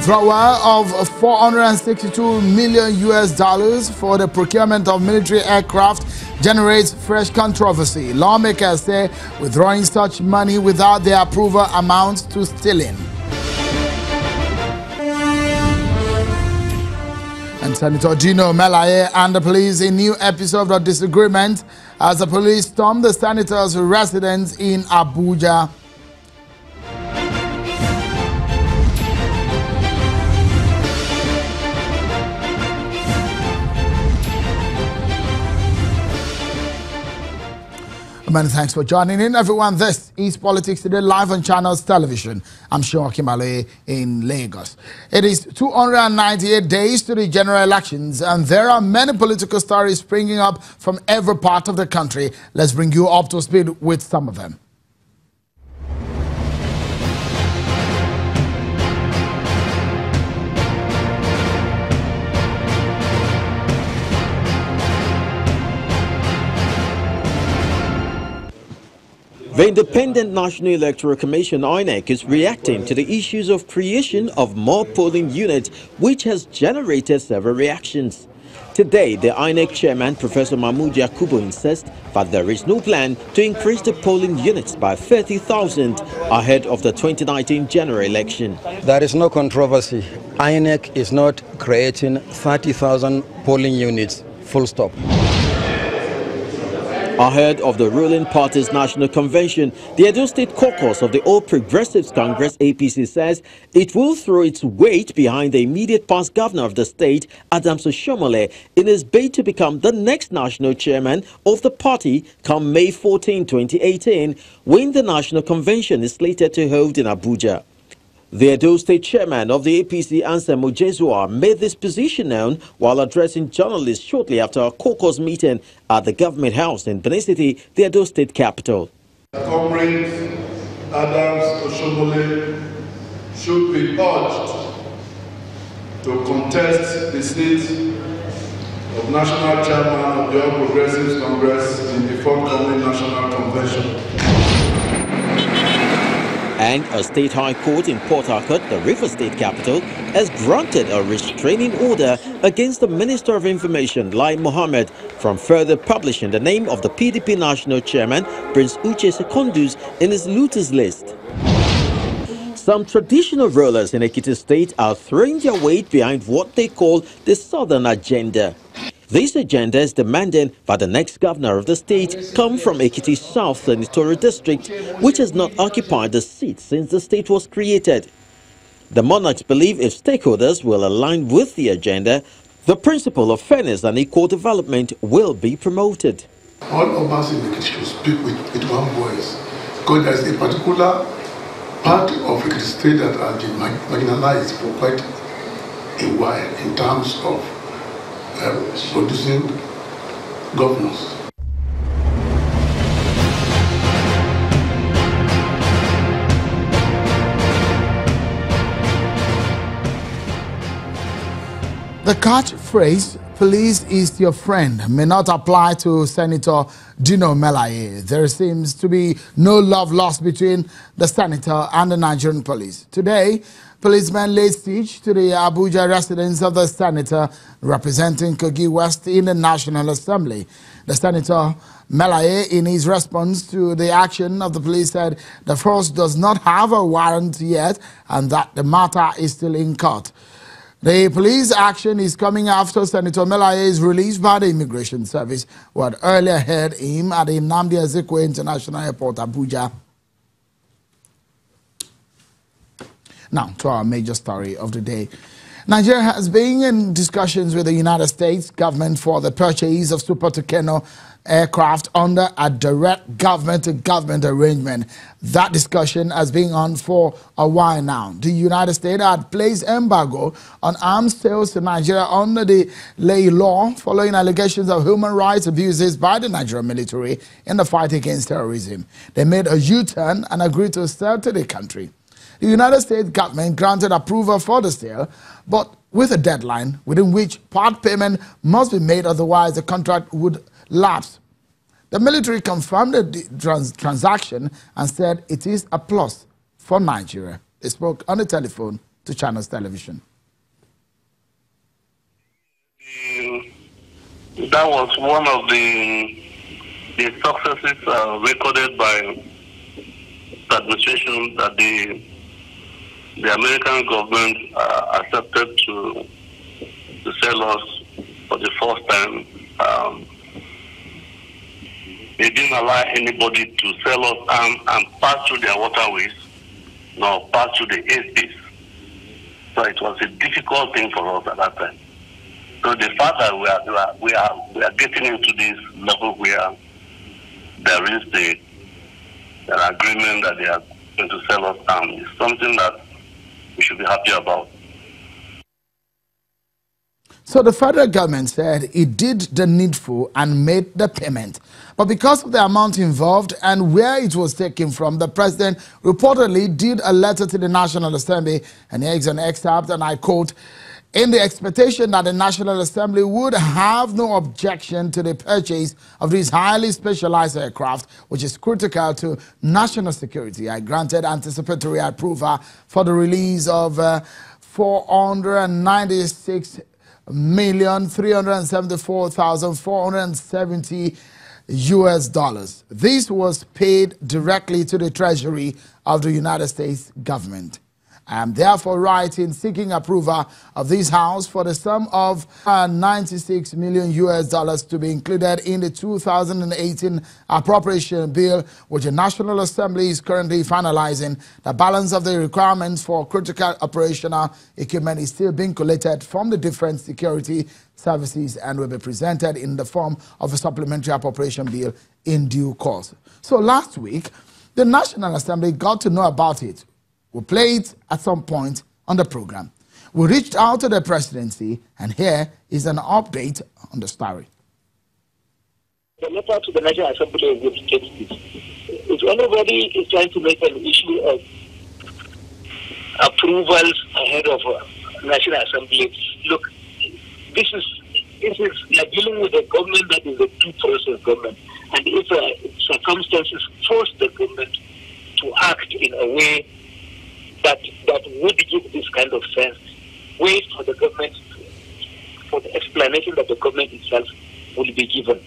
Withdrawal of 462 million US dollars for the procurement of military aircraft generates fresh controversy. Lawmakers say withdrawing such money without their approval amounts to stealing. And Senator Dino Melaye and the police in new episode of disagreement as the police stormed the senator's residence in Abuja. Many thanks for joining in, everyone. This is Politics Today, live on Channels Television. I'm Sean Kimale in Lagos. It is 298 days to the general elections, and there are many political stories springing up from every part of the country. Let's bring you up to speed with some of them. The Independent National Electoral Commission, INEC, is reacting to the issues of creation of more polling units, which has generated several reactions. Today, the INEC chairman, Professor Mahmood Yakubu, insists that there is no plan to increase the polling units by 30,000 ahead of the 2019 general election. There is no controversy. INEC is not creating 30,000 polling units, full stop. Ahead of the ruling party's national convention, the Edo State caucus of the All Progressives Congress APC says it will throw its weight behind the immediate past governor of the state, Adams Oshiomhole, in his bid to become the next national chairman of the party come May 14, 2018, when the national convention is slated to hold in Abuja. The Edo State chairman of the APC, Ansem Ojezua, made this position known while addressing journalists shortly after a caucus meeting at the government house in Benin City, the Edo State capital. Comrade Adams Oshiomhole should be urged to contest the seat of national chairman of the All Progressives Congress in the forthcoming national convention. And a state high court in Port Harcourt, the River State capital, has granted a restraining order against the Minister of Information, Lai Mohammed, from further publishing the name of the PDP national chairman, Prince Uche Secondus, in his looters list. Some traditional rulers in Ekiti State are throwing their weight behind what they call the Southern Agenda. This agenda is demanding that the next governor of the state come from Ekiti South Senatorial District, which has not occupied the seat since the state was created. The monarchs believe if stakeholders will align with the agenda, the principle of fairness and equal development will be promoted. All of us in Ekiti should speak with one voice, because there is a particular part of Ekiti State that has been marginalized for quite a while in terms of producing governors. The catchphrase, police is your friend, may not apply to Senator Dino Melaye. There seems to be no love lost between the senator and the Nigerian police. Today, policemen laid siege to the Abuja residence of the senator representing Kogi West in the National Assembly. The senator Melaye, in his response to the action of the police, said the force does not have a warrant yet and that the matter is still in court. The police action is coming after Senator Melaye is released by the Immigration Service, who had earlier held him at the Nnamdi Azikiwe International Airport, Abuja. Now, to our major story of the day. Nigeria has been in discussions with the United States government for the purchase of Super Tucano aircraft under a direct government-to-government arrangement. That discussion has been on for a while now. The United States had placed embargo on arms sales to Nigeria under the ley law following allegations of human rights abuses by the Nigerian military in the fight against terrorism. They made a U-turn and agreed to sell to the country. The United States government granted approval for the sale, but with a deadline within which part payment must be made, otherwise the contract would lapse. The military confirmed the transaction and said it is a plus for Nigeria. They spoke on the telephone to Channels Television. That was one of the successes recorded by the administration, that the American government accepted to sell us for the first time. They didn't allow anybody to sell us and pass through their waterways, nor pass through the airspace. So it was a difficult thing for us at that time. So the fact that we are getting into this level where there is an agreement that they are going to sell us is something that we should be happy about. So the federal government said it did the needful and made the payment. But because of the amount involved and where it was taken from, the president reportedly did a letter to the National Assembly, and here's an excerpt, and I quote, "In the expectation that the National Assembly would have no objection to the purchase of these highly specialized aircraft, which is critical to national security, I granted anticipatory approval for the release of $496,374,470 US. This was paid directly to the Treasury of the United States government. I am therefore right in seeking approval of this House for the sum of $96 million US to be included in the 2018 appropriation bill, which the National Assembly is currently finalizing. The balance of the requirements for critical operational equipment is still being collated from the different security services and will be presented in the form of a supplementary appropriation bill in due course." So last week, the National Assembly got to know about it. We play it at some point on the program. We reached out to the presidency, and here is an update on the story. The letter to the National Assembly will take this. If anybody is trying to make an issue of approvals ahead of National Assembly, look, this is like dealing with a government that is a due-process government, and if circumstances force the government to act in a way that would give this kind of sense, wait for the government, for the explanation that the government itself will be given.